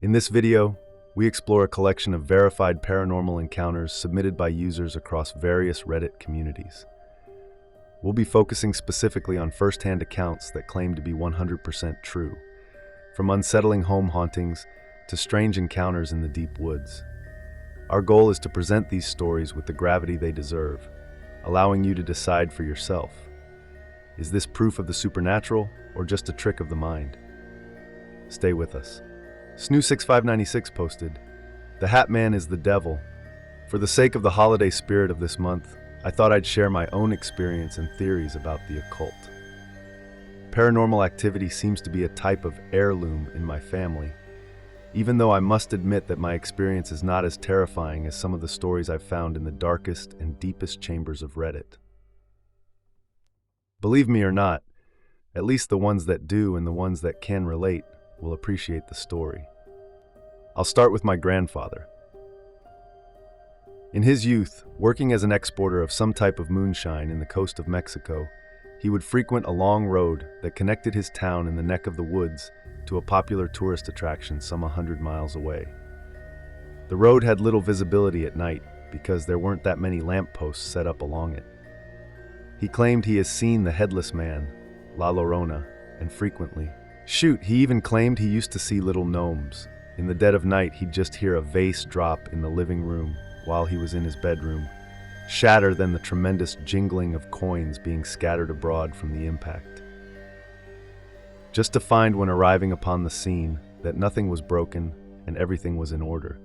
In this video, we explore a collection of verified paranormal encounters submitted by users across various Reddit communities. We'll be focusing specifically on first-hand accounts that claim to be 100% true, from unsettling home hauntings to strange encounters in the deep woods. Our goal is to present these stories with the gravity they deserve, allowing you to decide for yourself. Is this proof of the supernatural or just a trick of the mind? Stay with us. Snoo6596 posted, "The Hat Man is the devil. For the sake of the holiday spirit of this month, I thought I'd share my own experience and theories about the occult. Paranormal activity seems to be a type of heirloom in my family, even though I must admit that my experience is not as terrifying as some of the stories I've found in the darkest and deepest chambers of Reddit. Believe me or not, at least the ones that do and the ones that can relate will appreciate the story. I'll start with my grandfather. In his youth, working as an exporter of some type of moonshine in the coast of Mexico, he would frequent a long road that connected his town in the neck of the woods to a popular tourist attraction some 100 miles away. The road had little visibility at night because there weren't that many lampposts set up along it. He claimed he has seen the headless man, La Llorona, and frequently. He even claimed he used to see little gnomes. In the dead of night, he'd just hear a vase drop in the living room while he was in his bedroom, shatter then the tremendous jingling of coins being scattered abroad from the impact. Just to find when arriving upon the scene that nothing was broken and everything was in order.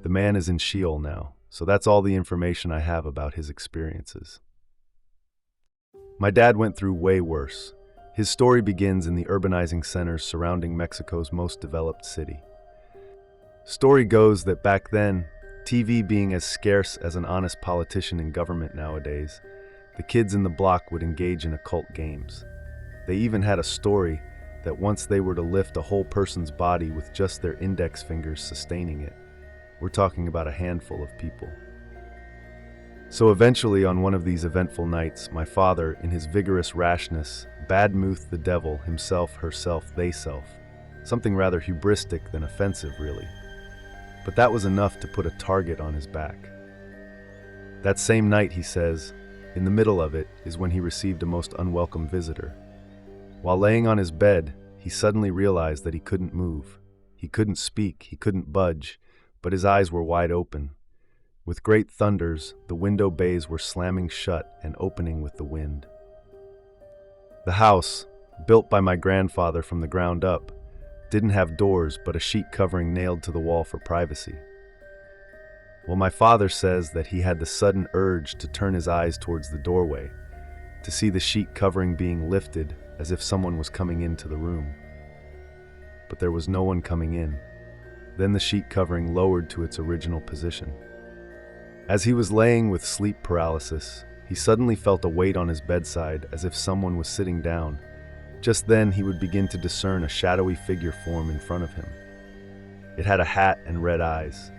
The man is in Sheol now, so that's all the information I have about his experiences. My dad went through way worse. His story begins in the urbanizing centers surrounding Mexico's most developed city. Story goes that back then, TV being as scarce as an honest politician in government nowadays, the kids in the block would engage in occult games. They even had a story that once they were to lift a whole person's body with just their index fingers sustaining it. We're talking about a handful of people. So eventually, on one of these eventful nights, my father, in his vigorous rashness, bad-mouthed the devil, himself, herself, theyself. Something rather hubristic than offensive, really. But that was enough to put a target on his back. That same night, he says, in the middle of it is when he received a most unwelcome visitor. While laying on his bed, he suddenly realized that he couldn't move. He couldn't speak, he couldn't budge, but his eyes were wide open. With great thunders, the window bays were slamming shut and opening with the wind. The house, built by my grandfather from the ground up, didn't have doors but a sheet covering nailed to the wall for privacy. Well, my father says that he had the sudden urge to turn his eyes towards the doorway, to see the sheet covering being lifted as if someone was coming into the room. But there was no one coming in. Then the sheet covering lowered to its original position. As he was laying with sleep paralysis, he suddenly felt a weight on his bedside as if someone was sitting down. Just then, he would begin to discern a shadowy figure form in front of him. It had a hat and red eyes.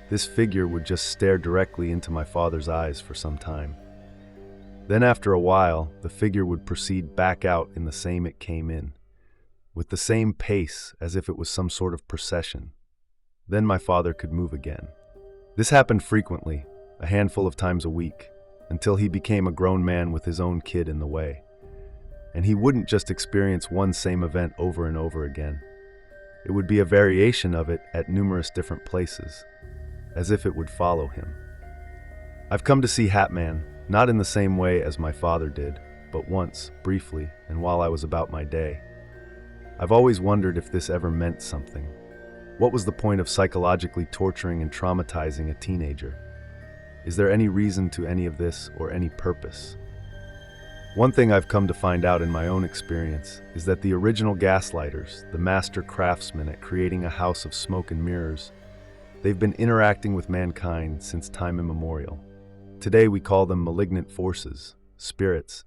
This figure would just stare directly into my father's eyes for some time. Then after a while, the figure would proceed back out in the same it came in, with the same pace as if it was some sort of procession. Then my father could move again. This happened frequently, a handful of times a week, until he became a grown man with his own kid in the way. And he wouldn't just experience one same event over and over again. It would be a variation of it at numerous different places, as if it would follow him. I've come to see Hat Man, not in the same way as my father did, but once, briefly, and while I was about my day. I've always wondered if this ever meant something. What was the point of psychologically torturing and traumatizing a teenager? Is there any reason to any of this or any purpose? One thing I've come to find out in my own experience is that the original gaslighters, the master craftsmen at creating a house of smoke and mirrors, they've been interacting with mankind since time immemorial. Today we call them malignant forces, spirits,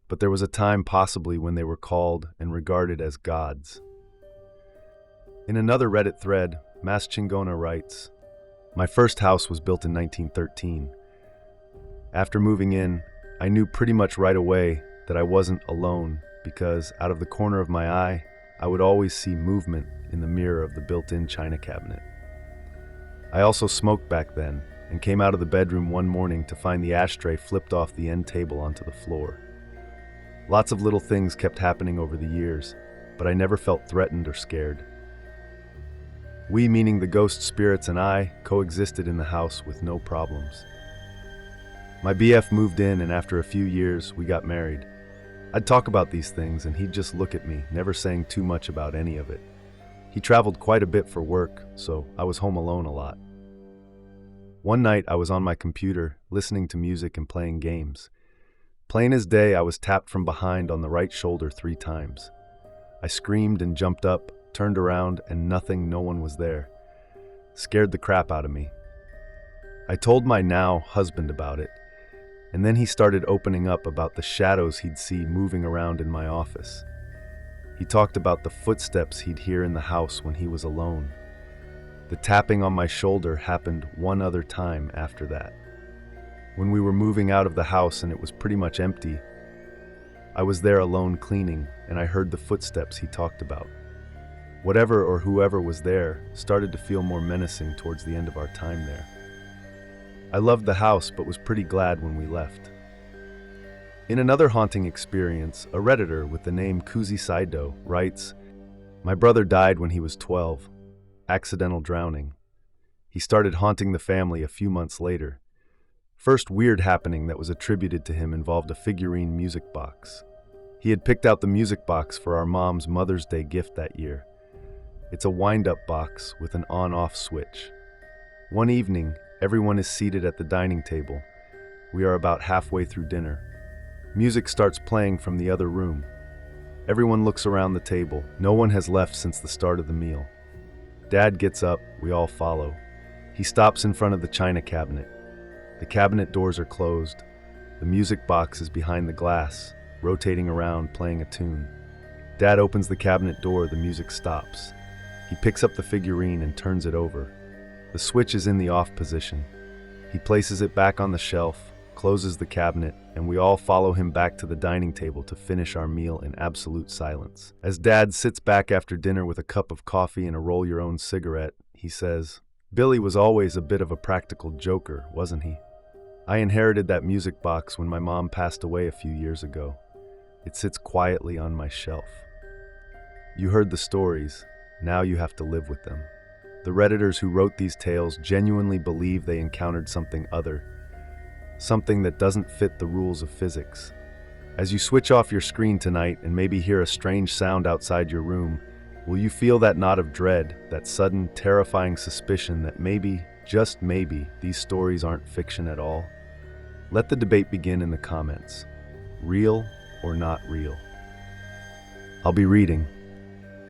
but there was a time possibly when they were called and regarded as gods. In another Reddit thread, Mas Chingona writes, "My first house was built in 1913. After moving in, I knew pretty much right away that I wasn't alone because out of the corner of my eye, I would always see movement in the mirror of the built-in china cabinet. I also smoked back then and came out of the bedroom one morning to find the ashtray flipped off the end table onto the floor. Lots of little things kept happening over the years, but I never felt threatened or scared. We, meaning the ghost spirits and I, coexisted in the house with no problems. My BF moved in, and after a few years, we got married. I'd talk about these things and he'd just look at me, never saying too much about any of it. He traveled quite a bit for work, so I was home alone a lot. One night I was on my computer, listening to music and playing games. Plain as day, I was tapped from behind on the right shoulder 3 times. I screamed and jumped up, turned around, and no one was there. Scared the crap out of me. I told my now husband about it, and then he started opening up about the shadows he'd see moving around in my office. He talked about the footsteps he'd hear in the house when he was alone. The tapping on my shoulder happened one other time after that. When we were moving out of the house and it was pretty much empty, I was there alone cleaning, and I heard the footsteps he talked about. Whatever or whoever was there started to feel more menacing towards the end of our time there. I loved the house but was pretty glad when we left. In another haunting experience, a Redditor with the name Kuzi Saido writes, "My brother died when he was 12, accidental drowning. He started haunting the family a few months later. First weird happening that was attributed to him involved a figurine music box. He had picked out the music box for our mom's Mother's Day gift that year. It's a wind-up box with an on-off switch. One evening, everyone is seated at the dining table. We are about halfway through dinner. Music starts playing from the other room. Everyone looks around the table. No one has left since the start of the meal. Dad gets up, we all follow. He stops in front of the china cabinet. The cabinet doors are closed. The music box is behind the glass, rotating around, playing a tune. Dad opens the cabinet door, the music stops. He picks up the figurine and turns it over. The switch is in the off position. He places it back on the shelf, closes the cabinet, and we all follow him back to the dining table to finish our meal in absolute silence. As Dad sits back after dinner with a cup of coffee and a roll-your-own cigarette, he says, "Billy was always a bit of a practical joker, wasn't he? I inherited that music box when my mom passed away a few years ago. It sits quietly on my shelf. You heard the stories, now you have to live with them." The Redditors who wrote these tales genuinely believe they encountered something other, something that doesn't fit the rules of physics. As you switch off your screen tonight and maybe hear a strange sound outside your room, will you feel that knot of dread, that sudden, terrifying suspicion that maybe, just maybe, these stories aren't fiction at all? Let the debate begin in the comments. Real or not real? I'll be reading.